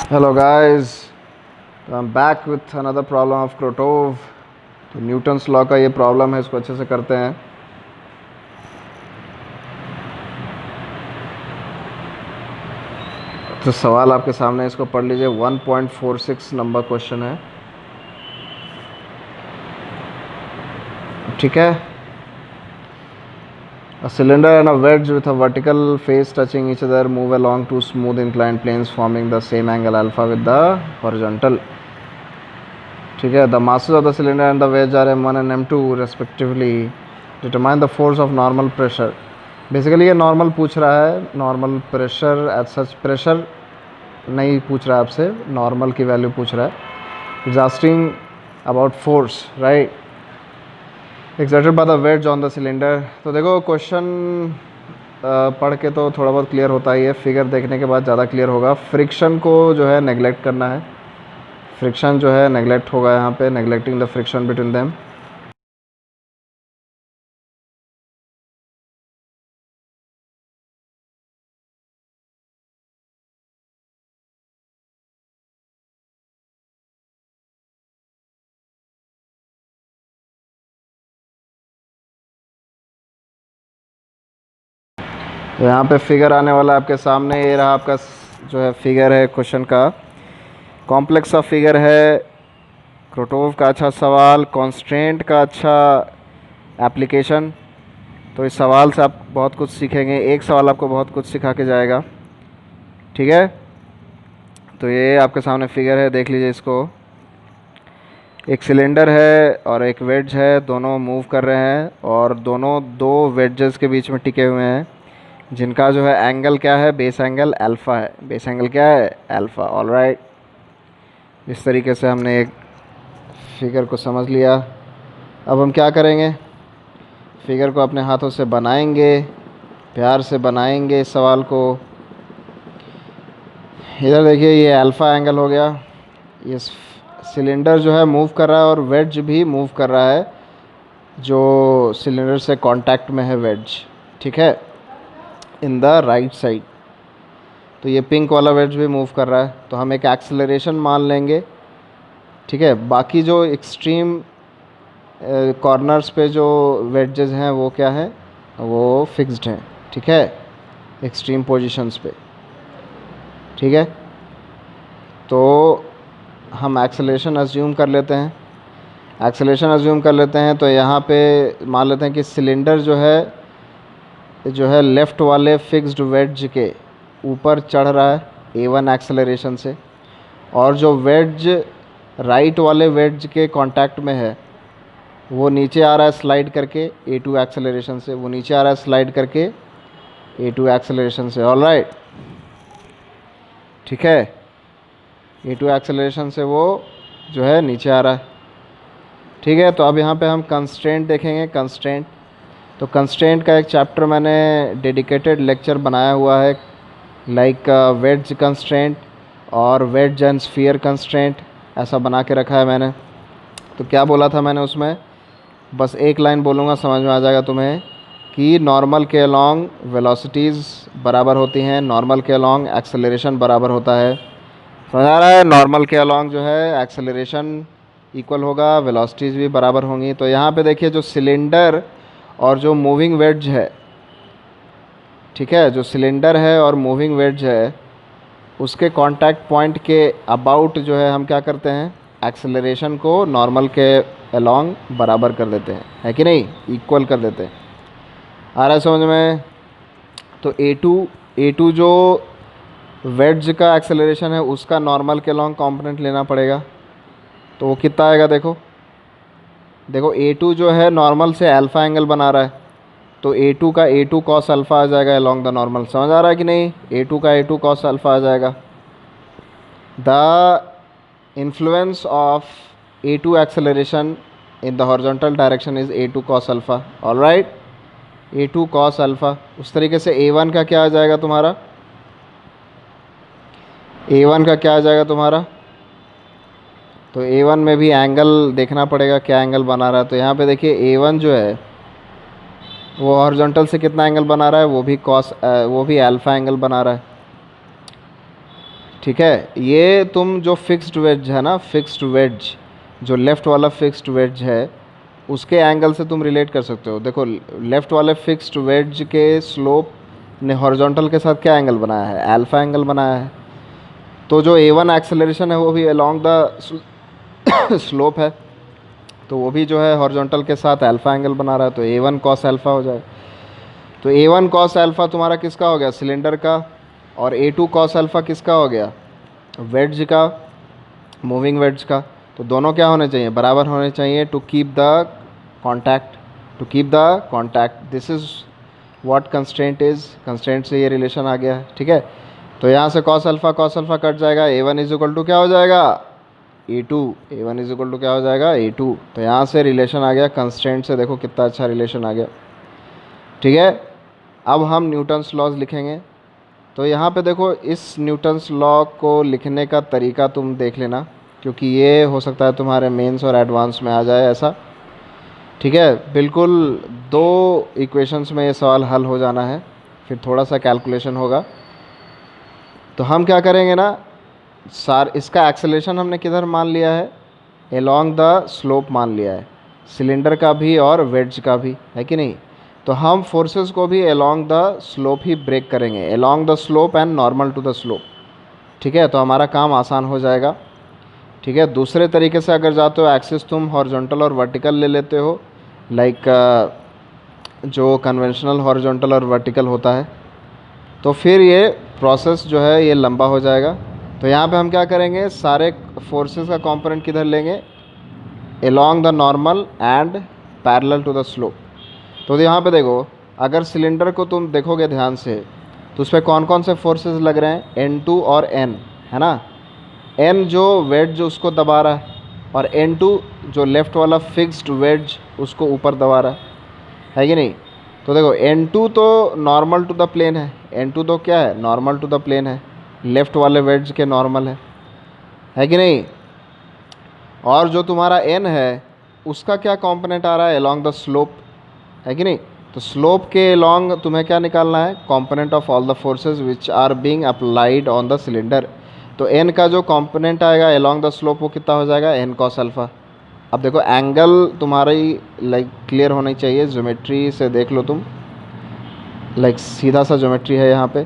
Hello guys, तो I'm back with another problem of Krotov। तो Newton's law का ये प्रॉब्लम है, इसको अच्छे से करते हैं। तो सवाल आपके सामने, इसको पढ़ लीजिए। 1.46 नंबर क्वेश्चन है, ठीक है। A cylinder and a wedge with a vertical face touching each other move along two smooth inclined planes forming the same angle alpha with the horizontal, ठीक है। The masses of the cylinder and the wedge are m1 and m2 respectively. Determine the force of normal pressure। Basically ये normal पूछ रहा है, normal pressure as such pressure नहीं पूछ रहा है आपसे, नॉर्मल की वैल्यू पूछ रहा है। Is asking about force, right, exerted by the ways on the cylinder. तो देखो क्वेश्चन पढ़ के तो थोड़ा बहुत क्लियर होता ही है, फिगर देखने के बाद ज़्यादा क्लियर होगा। फ्रिक्शन को जो है नेगलेक्ट करना है, फ्रिक्शन जो है नेगलेक्ट होगा यहाँ पे, नेगलेक्टिंग द फ्रिक्शन बिटवीन देम। तो यहाँ पे फिगर आने वाला है आपके सामने, ये रहा आपका जो है फिगर है क्वेश्चन का। कॉम्प्लेक्स सा फिगर है, क्रोटोव का अच्छा सवाल, कॉन्स्ट्रेंट का अच्छा एप्लीकेशन। तो इस सवाल से आप बहुत कुछ सीखेंगे, एक सवाल आपको बहुत कुछ सिखा के जाएगा, ठीक है। तो ये आपके सामने फिगर है, देख लीजिए इसको। एक सिलेंडर है और एक वेज है, दोनों मूव कर रहे हैं और दोनों दो वेजेस के बीच में टिके हुए हैं, जिनका जो है एंगल क्या है, बेस एंगल अल्फ़ा है। बेस एंगल क्या है, अल्फ़ा। ऑलराइट, इस तरीके से हमने एक फिगर को समझ लिया। अब हम क्या करेंगे, फिगर को अपने हाथों से बनाएंगे, प्यार से बनाएंगे इस सवाल को। इधर देखिए, ये अल्फ़ा एंगल हो गया, ये सिलेंडर जो है मूव कर रहा है और वेज भी मूव कर रहा है, जो सिलेंडर से कांटेक्ट में है वेज, ठीक है, इन द राइट साइड। तो ये पिंक वाला वेज भी मूव कर रहा है, तो हम एक एक्सेलरेशन मान लेंगे, ठीक है। बाकी जो एक्सट्रीम कॉर्नर्स पे जो वेजेस हैं वो क्या है, वो फिक्स्ड हैं, ठीक है, एक्सट्रीम पोजीशंस पे, ठीक है। तो हम एक्सेलरेशन अज्यूम कर लेते हैं, एक्सेलरेशन अज्यूम कर लेते हैं। तो यहाँ पे मान लेते हैं कि सिलेंडर जो है लेफ़्ट वाले फिक्स्ड वेज के ऊपर चढ़ रहा है a1 एक्सेलरेशन से, और जो वेज राइट वाले वेज के कांटेक्ट में है वो नीचे आ रहा है स्लाइड करके a2 एक्सेलरेशन से, वो नीचे आ रहा है स्लाइड करके a2 एक्सेलरेशन से। ऑलराइट, ठीक है, a2 एक्सेलरेशन से वो जो है नीचे आ रहा है, ठीक है। तो अब यहाँ पे हम कंस्ट्रेंट देखेंगे, कंस्ट्रेंट। तो कंस्ट्रेंट का एक चैप्टर मैंने डेडिकेटेड लेक्चर बनाया हुआ है, लाइक वेज कंस्ट्रेंट और वेज एंड स्फीयर कंस्ट्रेंट, ऐसा बना के रखा है मैंने। तो क्या बोला था मैंने उसमें, बस एक लाइन बोलूँगा, समझ में आ जाएगा तुम्हें, कि नॉर्मल के अलॉन्ग वेलोसिटीज़ बराबर होती हैं, नॉर्मल के अलॉन्ग एक्सेलरेशन बराबर होता है। समझ आ रहा है, नॉर्मल के अलॉन्ग जो है एक्सेलरेशन इक्वल होगा, वेलोसिटीज़ भी बराबर होंगी। तो यहाँ पे देखिए, जो सिलेंडर और जो मूविंग वेज है, ठीक है, जो सिलेंडर है और मूविंग वेज है, उसके कांटेक्ट पॉइंट के अबाउट जो है हम क्या करते हैं, एक्सेलरेशन को नॉर्मल के अलॉन्ग बराबर कर देते हैं, है कि नहीं, इक्वल कर देते हैं। आ रहा है समझ में। तो A2 जो वेज का एक्सेलरेशन है उसका नॉर्मल के अलॉन्ग कंपोनेंट लेना पड़ेगा। तो वो कितना आएगा, देखो A2 जो है नॉर्मल से अल्फ़ा एंगल बना रहा है, तो A2 का A2 कॉस अल्फ़ा आ जाएगा अलॉन्ग द नॉर्मल। समझ आ रहा है कि नहीं, A2 का A2 कॉस अल्फ़ा आ जाएगा। The influence of A2 acceleration in the horizontal direction is A2 cos alpha. Alright, A2 cos alpha. उस तरीके से A1 का क्या आ जाएगा तुम्हारा, A1 का क्या आ जाएगा तुम्हारा। तो A1 में भी एंगल देखना पड़ेगा, क्या एंगल बना रहा है। तो यहाँ पे देखिए A1 जो है वो हॉरिजॉन्टल से कितना एंगल बना रहा है, वो भी अल्फ़ा एंगल बना रहा है, ठीक है, ये तुम जो फिक्स्ड वेज है ना, फिक्स्ड वेज जो लेफ़्ट वाला फिक्स्ड वेज है उसके एंगल से तुम रिलेट कर सकते हो। देखो लेफ़्ट वाले फिक्स्ड वेज के स्लोप ने हॉरिजॉन्टल के साथ क्या एंगल बनाया है, अल्फ़ा एंगल बनाया है। तो जो A1 एक्सेलरेशन है वो भी अलोंग द स्लोप है, तो वो भी जो है हॉरिजॉन्टल के साथ अल्फ़ा एंगल बना रहा है, तो A1 कॉस अल्फ़ा हो जाए। तो A1 कॉस अल्फ़ा तुम्हारा किसका हो गया, सिलेंडर का, और A2 कॉस अल्फ़ा किसका हो गया, वेड्ज का, मूविंग वेड्ज का। तो दोनों क्या होने चाहिए, बराबर होने चाहिए, to keep the contact, to keep the contact. This is what constraint is, constraint से ये रिलेशन आ गया है। ठीक है, तो यहाँ से कॉस अल्फ़ा कट जाएगा, A1 इज इक्वल टू क्या हो जाएगा, A2, A1 is equal to क्या हो जाएगा, A2। तो यहाँ से रिलेशन आ गया कंस्ट्रेंट से, देखो कितना अच्छा रिलेशन आ गया। ठीक है, अब हम न्यूटन्स लॉज लिखेंगे। तो यहाँ पे देखो इस न्यूटन्स लॉ को लिखने का तरीका तुम देख लेना, क्योंकि ये हो सकता है तुम्हारे मेंस और एडवांस में आ जाए ऐसा। ठीक है, बिल्कुल 2 इक्वेशंस में ये सवाल हल हो जाना है, फिर थोड़ा सा कैलकुलेशन होगा। तो हम क्या करेंगे ना, इसका एक्सेलरेशन हमने किधर मान लिया है, एलोंग द स्लोप मान लिया है, सिलेंडर का भी और वेड्ज का भी, है कि नहीं। तो हम फोर्सेस को भी एलोंग द स्लोप ही ब्रेक करेंगे, along the slope and normal to the slope. ठीक है, तो हमारा काम आसान हो जाएगा। ठीक है, दूसरे तरीके से अगर जाते हो, एक्सिस तुम हॉरिजॉन्टल और वर्टिकल ले लेते हो, लाइक जो कन्वेंशनल हॉरिजॉन्टल और वर्टिकल होता है, तो फिर ये प्रोसेस जो है ये लंबा हो जाएगा। तो यहाँ पे हम क्या करेंगे, सारे फोर्सेस का कंपोनेंट किधर लेंगे, along the normal and parallel to the slope. तो यहाँ पे देखो, अगर सिलेंडर को तुम देखोगे ध्यान से, तो उस पर कौन कौन से फोर्सेस लग रहे हैं, N2 और N, है ना। N जो वेट जो उसको दबा रहा है, और N2 जो लेफ़्ट वाला फिक्स्ड वेज उसको ऊपर दबा रहा है कि नहीं। तो देखो N2 तो नॉर्मल टू द प्लेन है, N2 तो क्या है, नॉर्मल टू द प्लेन है, लेफ़्ट वाले वेज के नॉर्मल है कि नहीं। और जो तुम्हारा N है उसका क्या कंपोनेंट आ रहा है, अलोंग द स्लोप, है कि नहीं। तो स्लोप के अलोंग तुम्हें क्या निकालना है, component of all the forces which are being applied on the cylinder. तो N का जो कंपोनेंट आएगा अलोंग द स्लोप वो कितना हो जाएगा, N कॉस अल्फ़ा। अब देखो एंगल तुम्हारी लाइक क्लियर होनी चाहिए, ज्योमेट्री से देख लो तुम, लाइक सीधा सा ज्योमेट्री है यहाँ पे।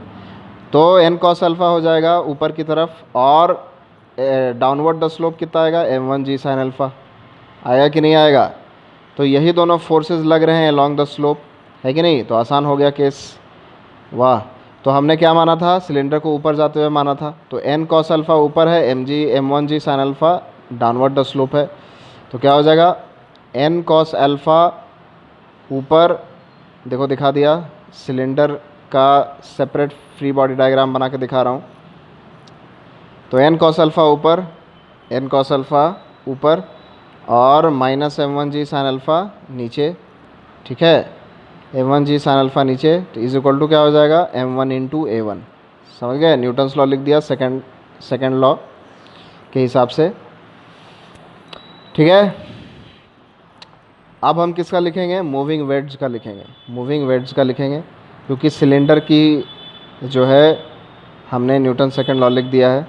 तो N कॉस अल्फ़ा हो जाएगा ऊपर की तरफ, और डाउनवर्ड द स्लोप कितना आएगा, M1G साइन अल्फ़ा, आएगा कि नहीं आएगा। तो यही दोनों फोर्सेस लग रहे हैं अलोंग द स्लोप, है कि नहीं। तो आसान हो गया केस, वाह। तो हमने क्या माना था, सिलेंडर को ऊपर जाते हुए माना था। तो N कॉस अल्फ़ा ऊपर है, M1G sine alpha downward the slope है। तो क्या हो जाएगा, N कॉस अल्फ़ा ऊपर, देखो दिखा दिया, सिलेंडर का सेपरेट फ्री बॉडी डायग्राम बना के दिखा रहा हूँ। तो N कॉस अल्फ़ा ऊपर, N कॉस अल्फ़ा ऊपर, और माइनस M1G साइन अल्फ़ा नीचे। ठीक है, M1G साइन अल्फ़ा नीचे, तो इज इक्वल टू क्या हो जाएगा, M1 इंटू A1। समझ गए, न्यूटन्स लॉ लिख दिया सेकेंड लॉ के हिसाब से। ठीक है, अब हम किसका लिखेंगे, मूविंग वेड्स का लिखेंगे, मूविंग वेड्स का लिखेंगे, क्योंकि सिलेंडर की जो है हमने न्यूटन सेकेंड लॉ लिख दिया है।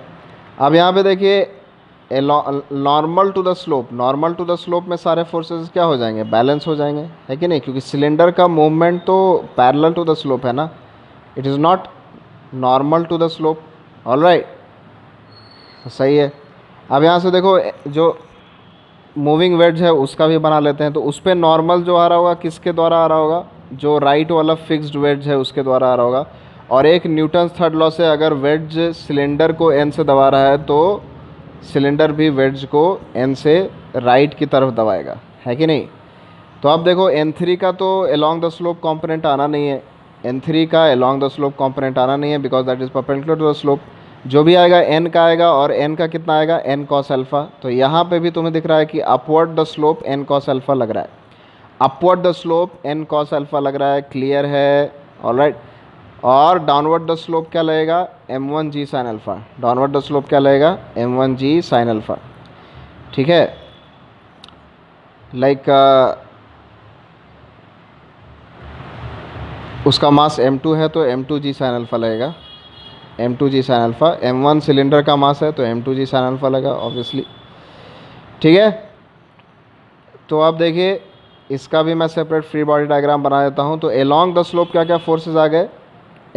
अब यहाँ पे देखिए, normal to the slope, normal to the slope में सारे फोर्सेस क्या हो जाएंगे, बैलेंस हो जाएंगे, है कि नहीं, क्योंकि सिलेंडर का मूवमेंट तो पैरेलल टू द स्लोप है ना, it is not normal to the slope. Alright, तो सही है। अब यहाँ से देखो, जो मूविंग वेज है उसका भी बना लेते हैं। तो उस पर नॉर्मल जो आ रहा होगा किसके द्वारा आ रहा होगा, जो राइट वाला फिक्स्ड वेज है उसके द्वारा आ रहा होगा। और एक न्यूटन्स थर्ड लॉ से, अगर वेज सिलेंडर को N से दबा रहा है तो सिलेंडर भी वेज को N से राइट की तरफ दबाएगा, है कि नहीं। तो अब देखो N3 का तो अलोंग द स्लोप कंपोनेंट आना नहीं है, N3 का अलोंग द स्लोप कंपोनेंट आना नहीं है, because that is perpendicular to the slope. जो भी आएगा N का आएगा, और N का कितना आएगा, N कॉस अल्फ़ा। तो यहाँ पे भी तुम्हें दिख रहा है कि upward the slope N cos alpha लग रहा है, upward the slope N cos alpha लग रहा है, क्लियर है, ऑलराइट। और डाउनवर्ड द स्लोप क्या लगेगा, M1G sine alpha, downward the slope क्या लगेगा, M1G साइन अल्फ़ा। ठीक है, लाइक उसका मास M2 है तो M2G साइन अल्फ़ा लगेगा, m2g sine alpha, m1 cylinder का मास है तो m2g साइन अल्फ़ा लगा ऑब्वियसली। ठीक है, तो आप देखिए इसका भी मैं सेपरेट फ्री बॉडी डायग्राम बना देता हूँ। तो अलोंग द स्लोप क्या क्या फोर्सेस आ गए,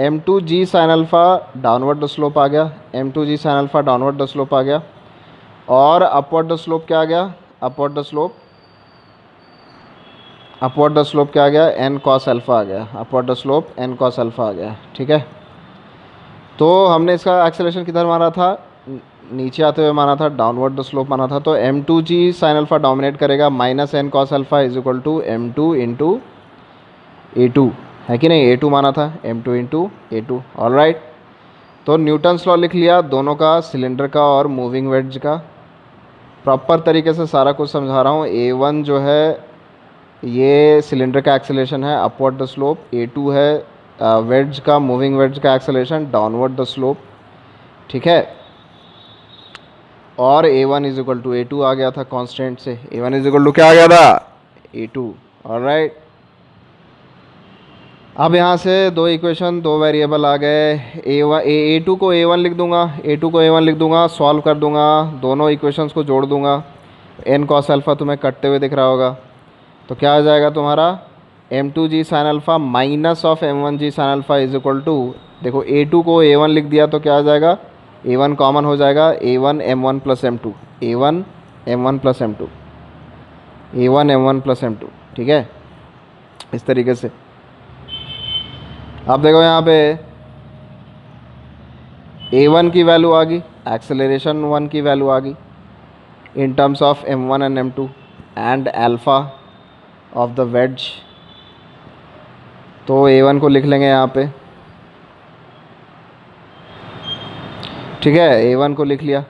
m2g sine alpha downward the slope आ गया, m2g sine alpha downward the slope आ गया, और अपवर्ड द स्लोप क्या आ गया, अपवर्ड द स्लोप क्या आ गया, n cos अल्फ़ा आ गया, upward the slope n cos alpha आ गया। ठीक है, तो हमने इसका एक्सेलरेशन किधर मारा था, नीचे आते हुए माना था, डाउनवर्ड द स्लोप माना था। तो m2g साइन अल्फ़ा डोमिनेट करेगा, minus n cos alpha is equal to m2 into a2, है कि नहीं, a2 माना था, m2 into a2। All right, तो न्यूटन्स लॉ लिख लिया दोनों का, सिलेंडर का और मूविंग वेड्ज का। प्रॉपर तरीके से सारा कुछ समझा रहा हूँ। a1 जो है ये सिलेंडर का एक्सेलरेशन है, अपवर्ड द स्लोप, a2 है वेड्ज का, मूविंग वेड्ज का एक्सेलरेशन, डाउनवर्ड द स्लोप। ठीक है, और a1 is equal to a2 आ गया था कांस्टेंट से, a1 इज इक्वल टू क्या आ गया था, a2। ऑलराइट, अब यहाँ से दो इक्वेशन, दो वेरिएबल आ गए, a2 को a1 लिख दूंगा, a2 को a1 लिख दूंगा, सॉल्व कर दूंगा, दोनों इक्वेशंस को जोड़ दूंगा, n cos अल्फ़ा तुम्हें कटते हुए दिख रहा होगा, तो क्या आ जाएगा तुम्हारा m2g sine alpha minus of m1g sine alpha is equal to, देखो a2 को a1 लिख दिया तो क्या आ जाएगा, a1 कॉमन हो जाएगा, a1 m1 plus m2, a1 m1 plus m2, a1 m1 plus m2। ठीक है, इस तरीके से अब देखो यहाँ पे a1 की वैल्यू आ गई, एक्सेलरेशन 1 की वैल्यू आ गई in terms of m1 and m2 and alpha of the wedge. तो a1 को लिख लेंगे यहाँ पे, ठीक है, a1 को लिख लिया।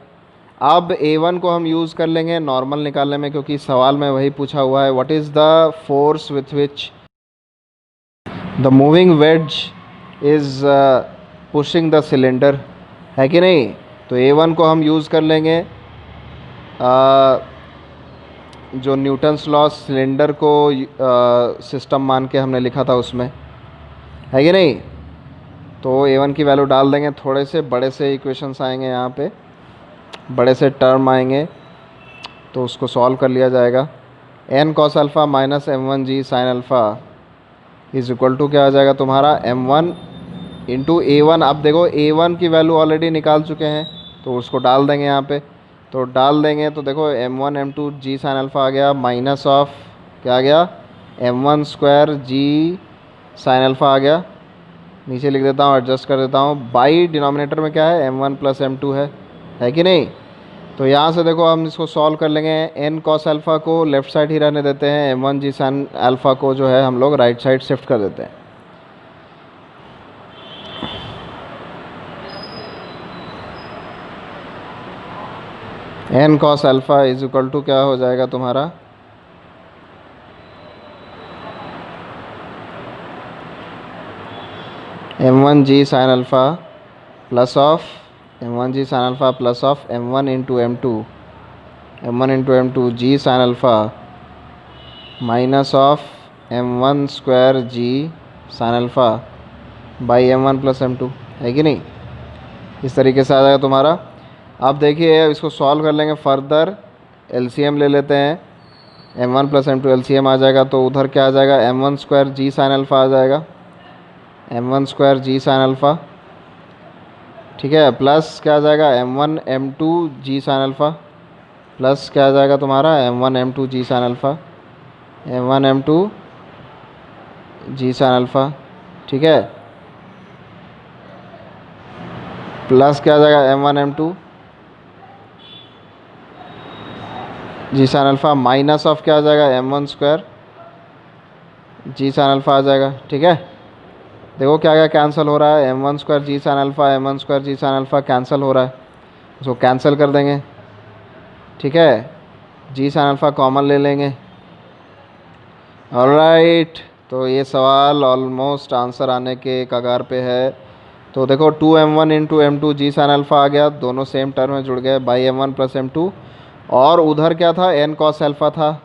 अब a1 को हम यूज़ कर लेंगे नॉर्मल निकालने में, क्योंकि सवाल में वही पूछा हुआ है, what is the force with which the moving wedge is pushing the cylinder, है कि नहीं। तो a1 को हम यूज़ कर लेंगे जो न्यूटन्स लॉ सिलेंडर को सिस्टम मान के हमने लिखा था उसमें, है कि नहीं। तो a1 की वैल्यू डाल देंगे, थोड़े से बड़े से इक्वेशंस आएंगे यहाँ पे, बड़े से टर्म आएंगे, तो उसको सॉल्व कर लिया जाएगा। n cos alpha minus m1g sine alpha is equal to क्या आ जाएगा तुम्हारा m1 इंटू a1। अब देखो a1 की वैल्यू ऑलरेडी निकाल चुके हैं, तो उसको डाल देंगे यहाँ पे, तो डाल देंगे तो देखो m1 m2 g sine alpha आ गया, माइनस ऑफ क्या आ गया, m1 square g sine alpha आ गया, नीचे लिख देता हूँ, एडजस्ट कर देता हूँ, बाई डिनोमिनेटर में क्या है, m1 प्लस m2 है कि नहीं। तो यहाँ से देखो हम इसको सॉल्व कर लेंगे, n cos अल्फ़ा को लेफ़्ट साइड ही रहने देते हैं, m1g साइन अल्फ़ा को जो है हम लोग राइट साइड शिफ्ट कर देते हैं। n cos alpha is equal to क्या हो जाएगा तुम्हारा, m1g sine alpha plus of m1g sine alpha plus of m1 into m2 g sine alpha minus of m1 square g sine alpha by m1 plus m2, है कि नहीं। इस तरीके से आ जाएगा तुम्हारा। अब देखिए इसको सॉल्व कर लेंगे फर्दर, एलसीएम ले लेते हैं, m1 प्लस m2 एलसीएम आ जाएगा, तो उधर क्या आ जाएगा, m1 square g sine alpha आ जाएगा, m1 square g sine alpha, ठीक है, प्लस क्या आ जाएगा m1 m2 g sine alpha, plus क्या आ जाएगा तुम्हारा m1 m2 g sine alpha, m1 m2 g sine alpha, ठीक है, प्लस क्या आ जाएगा m1 m2 g sine alpha, minus of क्या आ जाएगा m1 square g sine alpha आ जाएगा। ठीक है, देखो क्या क्या कैंसिल हो रहा है, m1 square g sine alpha, m1 square g sine alpha cancel हो रहा है, उसको कैंसिल कर देंगे, ठीक है, g साइन अल्फ़ा कॉमन ले लेंगे। ऑलराइट, तो ये सवाल ऑलमोस्ट आंसर आने के कगार पे है। तो देखो 2m1 इंटू m2 जी साइन अल्फ़ा आ गया, दोनों सेम टर्म में जुड़ गए, बाई m1 प्लस m2, और उधर क्या था, n cos अल्फ़ा था।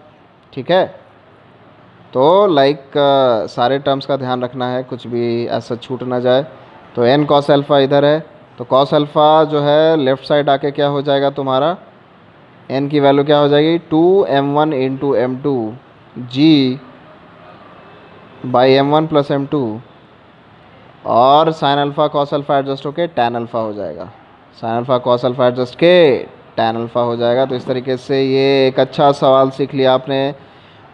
ठीक है, तो लाइक सारे टर्म्स का ध्यान रखना है, कुछ भी ऐसा छूट ना जाए। तो n cos अल्फ़ा इधर है, तो कॉस अल्फ़ा जो है लेफ़्ट साइड आके क्या हो जाएगा तुम्हारा, एन की वैल्यू क्या हो जाएगी 2m1 into m2 ji by m1 plus m2, और sine alpha cos alpha adjust होके टैन अल्फ़ा हो जाएगा, sine alpha cos alpha adjust के टैन अल्फ़ा हो जाएगा। तो इस तरीके से ये एक अच्छा सवाल सीख लिया आपने,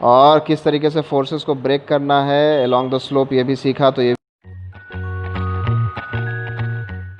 और किस तरीके से फोर्सेस को ब्रेक करना है अलोंग द स्लोप ये भी सीखा। तो ये